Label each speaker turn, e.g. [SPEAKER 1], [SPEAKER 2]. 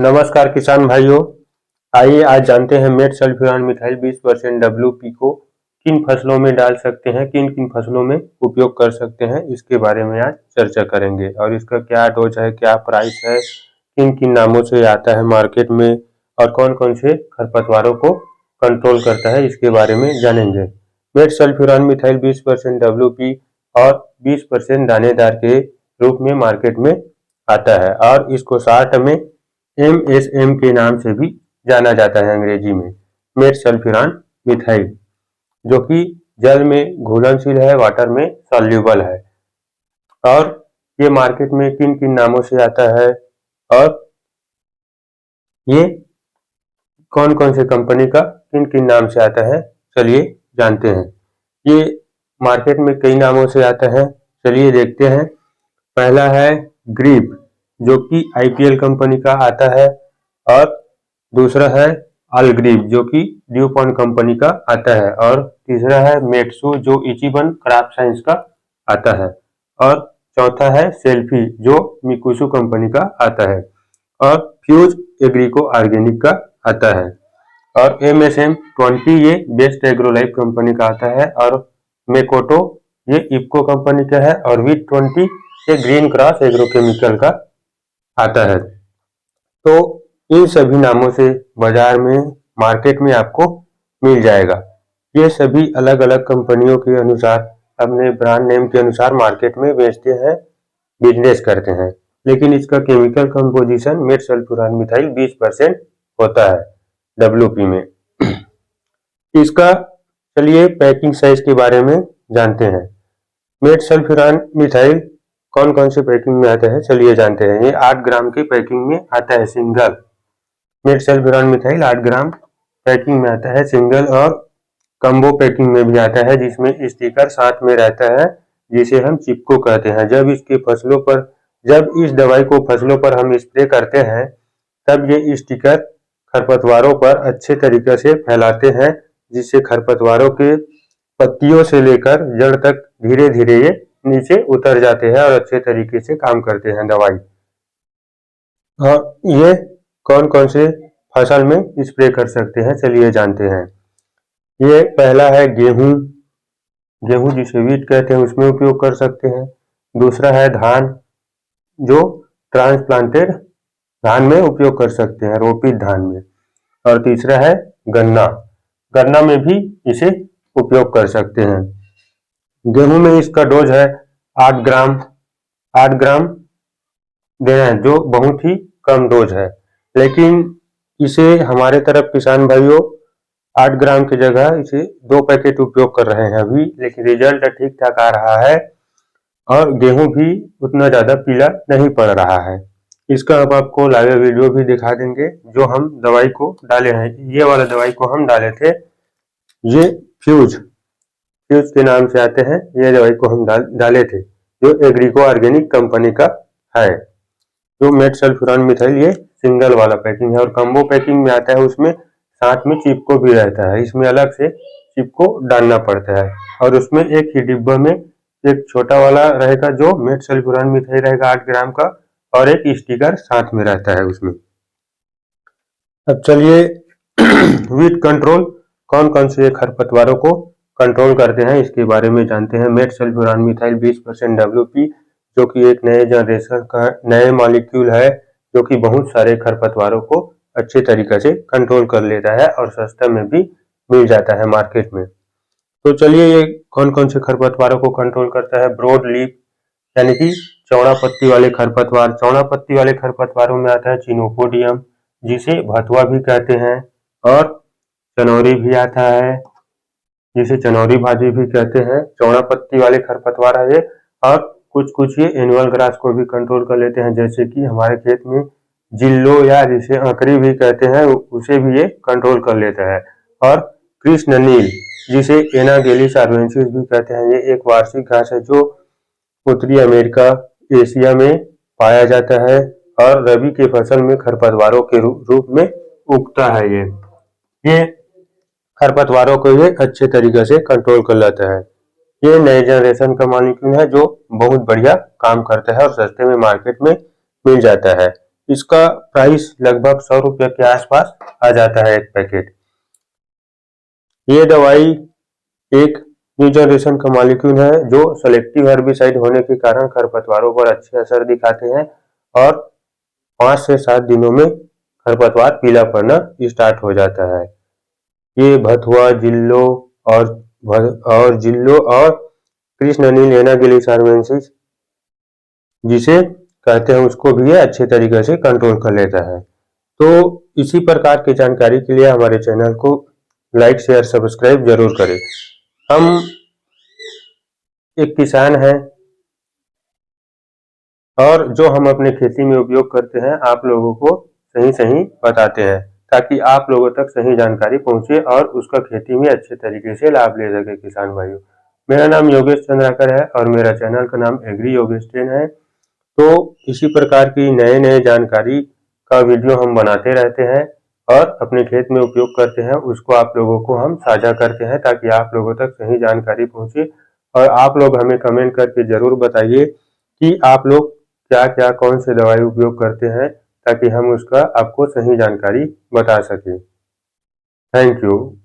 [SPEAKER 1] नमस्कार किसान भाइयों। आइए आज जानते हैं मेट सल्फ्यूरान मिथाइल 20% WP को किन फसलों में डाल सकते हैं, किन किन फसलों में उपयोग कर सकते हैं, इसके बारे में आज चर्चा करेंगे। और इसका क्या डोज है, क्या प्राइस है, किन किन नामों से आता है मार्केट में और कौन कौन से खरपतवारों को कंट्रोल करता है, इसके बारे में जानेंगे। मेट सल्फ्यूरान मिथाइल 20% WP और 20% दानेदार के रूप में मार्केट में आता है और इसको शॉर्ट में MSM के नाम से भी जाना जाता है अंग्रेजी में, मेट सल्फ्यूरान मिथाइल, जो कि जल में घुलनशील है, वाटर में सॉल्युबल है। और ये मार्केट में किन किन नामों से आता है और ये कौन कौन से कंपनी का किन किन नाम से आता है, चलिए जानते हैं। ये मार्केट में कई नामों से आता है, चलिए देखते हैं। पहला है ग्रीप, जो कि IPL कंपनी का आता है, और दूसरा है अलग्रीप, जो कि ड्यूपॉन्ट कंपनी का आता है, और तीसरा है मेट्सू, जो इचिबन क्राफ्ट साइंस का आता है, और चौथा है सेल्फी, जो मिकुसु कंपनी का आता है, और फ्यूज एग्रीको ऑर्गेनिक का आता है, और MSM 20 ये बेस्ट एग्रोलाइफ कंपनी का आता है, और मेकोटो ये इफ्को कंपनी का है, और वीट 20 ये ग्रीन क्रॉस एग्रोकेमिकल का आता है। तो इन सभी नामों से बाजार में, मार्केट में आपको मिल जाएगा। ये सभी अलग अलग कंपनियों के अनुसार, अपने ब्रांड नेम के अनुसार मार्केट में बेचते हैं, बिजनेस करते हैं। लेकिन इसका केमिकल कंपोजिशन मेट सल्फ्यूरान मिथाइल 20% होता है WP में। इसका चलिए पैकिंग साइज के बारे में जानते हैं। मेट सल्फ्यूरान मिथाइल कौन कौन से पैकिंग में आता है, चलिए जानते हैं। ये 8 ग्राम की पैकिंग में आता है सिंगल। मेट सल्फ्यूरान मिथाइल 8 ग्राम पैकिंग में आता है सिंगल, और कम्बो पैकिंग में भी आता है, जिसमें स्टिकर साथ में रहता है, जिसे हम चिपको कहते हैं। जब इस दवाई को फसलों पर हम स्प्रे करते हैं, तब ये स्टिकर खरपतवारों पर अच्छे तरीके से फैलाते हैं, जिससे खरपतवारों के पत्तियों से लेकर जड़ तक धीरे धीरे ये नीचे उतर जाते हैं और अच्छे तरीके से काम करते हैं दवाई। और ये कौन कौन से फसल में स्प्रे कर सकते हैं, चलिए जानते हैं। ये पहला है गेहूं, गेहूं जिसे वीट कहते हैं, उसमें उपयोग कर सकते हैं। दूसरा है धान, जो ट्रांसप्लांटेड धान में उपयोग कर सकते हैं, रोपित धान में। और तीसरा है गन्ना, गन्ना में भी इसे उपयोग कर सकते हैं। गेहूं में इसका डोज है 8 ग्राम, 8 ग्राम देना है, जो बहुत ही कम डोज है। लेकिन इसे हमारे तरफ किसान भाइयों 8 ग्राम की जगह इसे 2 पैकेट उपयोग कर रहे हैं अभी, लेकिन रिजल्ट ठीक ठाक आ रहा है और गेहूं भी उतना ज्यादा पीला नहीं पड़ रहा है। इसका अब आपको लाइव वीडियो भी दिखा देंगे, जो हम दवाई को डाले हैं। ये वाला दवाई को हम डाले थे, ये फ्यूज के नाम से आते हैं। ये दवाई को हम डाले थे, जो एग्रीको ऑर्गेनिक कंपनी का है। जो मेट सल्फ्यूरान मिथाइल ये सिंगल वाला पैकिंग है, और कम्बो पैकिंग में आता है, उसमें साथ में चिपको भी रहता है। इसमें अलग से चिपको डालना पड़ता है, और उसमें एक ही डिब्बा में एक छोटा वाला रहेगा, जो मेट सल्फ्यूरान मिथाइल रहेगा 8 ग्राम का, और एक स्टिकर साथ में रहता है उसमें। अब चलिए वीट कंट्रोल कौन कौन से खरपतवारों को कंट्रोल करते हैं, इसके बारे में जानते हैं। मेट सल्फ्यूरान मिथाइल 20% WP, जो कि एक नए जनरेशन का नए मॉलिक्यूल है, जो कि बहुत सारे खरपतवारों को अच्छे तरीके से कंट्रोल कर लेता है और सस्ता में भी मिल जाता है मार्केट में। तो चलिए ये कौन कौन से खरपतवारों को कंट्रोल करता है। ब्रॉड लीफ, यानी कि चौड़ा पत्ती वाले खरपतवार। चौड़ा पत्ती वाले खरपतवारों में आता है चिनोपोडियम, जिसे भथुआ भी कहते हैं, और चनौरी भी आता है, जिसे चनौरी भाजी भी कहते हैं। चौड़ा पत्ती वाले खरपतवार है ये। और कुछ कुछ ये एनुअल ग्रास को भी कंट्रोल कर लेते हैं, जैसे कि हमारे खेत में जिल्लो, या जिसे अंकरी भी कहते हैं, उसे भी ये कंट्रोल कर लेता है। और कृष्ण नील, जिसे एनागेलिस आर्वेंसिस भी कहते हैं, ये एक वार्षिक घास है, जो उत्तरी अमेरिका, एशिया में पाया जाता है, और रबी के फसल में खरपतवारों के रूप में उगता है। ये खरपतवारों को ये अच्छे तरीके से कंट्रोल कर लेता है। ये नए जनरेशन का मॉलिक्यूल है, जो बहुत बढ़िया काम करता है और सस्ते में मार्केट में मिल जाता है। इसका प्राइस लगभग 100 रुपये के आसपास आ जाता है एक पैकेट। ये दवाई एक न्यू जनरेशन का मॉलिक्यूल है जो सेलेक्टिव हर्बिसाइड होने के कारण खरपतवारों पर अच्छे असर दिखाते हैं और 5 से 7 दिनों में खरपतवार पीला पड़ना स्टार्ट हो जाता है। ये भथुआ, जिल्लो और कृष्णनील एनागिलिसार्मेंसिस जिसे कहते हैं उसको भी ये अच्छे तरीके से कंट्रोल कर लेता है। तो इसी प्रकार की जानकारी के लिए हमारे चैनल को लाइक, शेयर, सब्सक्राइब जरूर करें। हम एक किसान हैं और जो हम अपने खेती में उपयोग करते हैं आप लोगों को सही बताते हैं ताकि आप लोगों तक सही जानकारी पहुंचे और उसका खेती में अच्छे तरीके से लाभ ले सके किसान भाइयों। मेरा नाम योगेश चंद्राकर है और मेरा चैनल का नाम एग्री योगेश 10 है। तो इसी प्रकार की नए जानकारी का वीडियो हम बनाते रहते हैं और अपने खेत में उपयोग करते हैं, उसको आप लोगों को हम साझा करते हैं ताकि आप लोगों तक सही जानकारी पहुंचे। और आप लोग हमें कमेंट करके जरूर बताइए कि आप लोग क्या कौन से दवाई उपयोग करते हैं ताकि हम उसका आपको सही जानकारी बता सकें। Thank you.